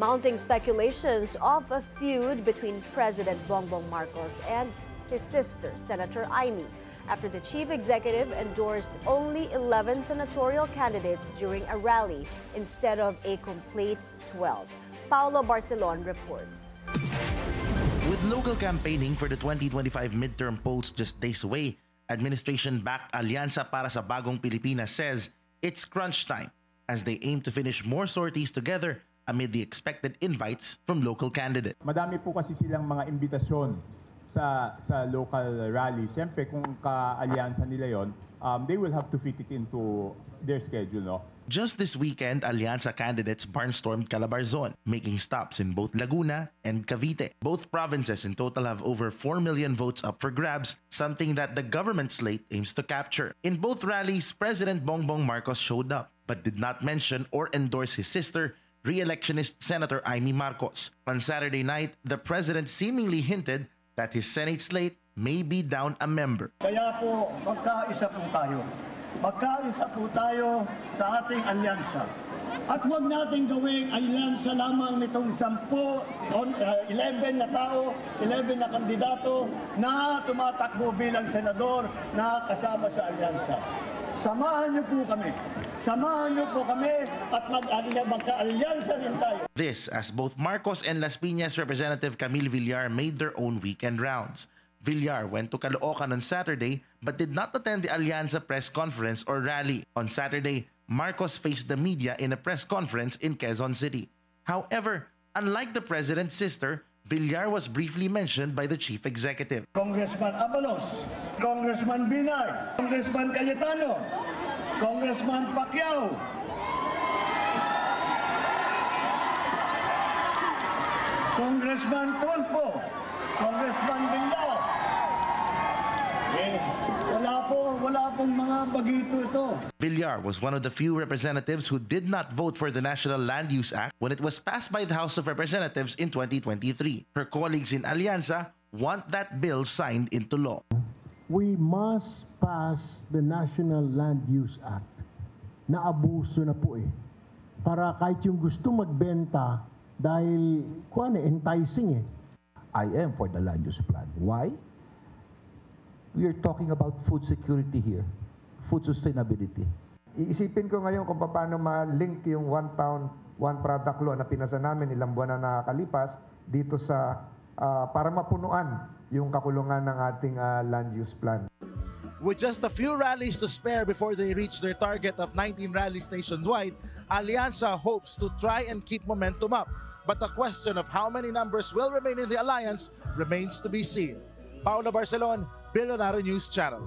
mounting speculations of a feud between President Bongbong Marcos and his sister, Senator Amy, after the chief executive endorsed only 11 senatorial candidates during a rally instead of a complete 12. Paulo Barcelon reports. With local campaigning for the 2025 midterm polls just days away, administration-backed Alianza para sa Bagong Pilipinas says it's crunch time as they aim to finish more sorties together amid the expected invites from local candidates. Madami po kasi silang mga imbitasyon sa local rally. Siyempre kung ka-alyansa nila yon, they will have to fit it into their schedule, no? Just this weekend, Alianza candidates barnstormed Calabarzon, making stops in both Laguna and Cavite. Both provinces in total have over 4 million votes up for grabs, something that the government slate aims to capture. In both rallies, President Bongbong Marcos showed up, but did not mention or endorse his sister, re-electionist Senator Amy Marcos. On Saturday night, the president seemingly hinted that his Senate slate may be down a member. Kaya po, magkaisa po tayo. Magkaisa po tayo sa ating alyansa. At huwag natin gawing alyansa lamang nitong 11 na tao, 11 na kandidato na tumatakbo bilang senador na kasama sa alyansa. Samahan niyo po kami. Samahan niyo po kami at magka-alyansa rin tayo. This as both Marcos and Las Piñas Representative Camille Villar made their own weekend rounds. Villar went to Caloocan on Saturday but did not attend the Alianza press conference or rally. On Saturday, Marcos faced the media in a press conference in Quezon City. However, unlike the president's sister, Villar was briefly mentioned by the chief executive. Congressman Abalos, Congressman Binay, Congressman Cayetano, Congressman Pacquiao, Congressman Tulfo, Congressman Villar. Wala pong mga bagito ito. Villar was one of the few representatives who did not vote for the National Land Use Act when it was passed by the House of Representatives in 2023. Her colleagues in Alianza want that bill signed into law. We must pass the National Land Use Act. Naabuso na po para kahit yung gusto magbenta dahil enticing I am for the land use plan. Why? We are talking about food security here, food sustainability. Iisipin ko ngayon kung paano ma-link yung one town, one product law na pinasa namin ilang buwan na nakakalipas dito sa para mapunuan yung kakulungan ng ating land use plan. With just a few rallies to spare before they reach their target of 19 rallies nationwide, Alianza hopes to try and keep momentum up. But the question of how many numbers will remain in the alliance remains to be seen. Paulo Barcelon, Billionaire News Channel.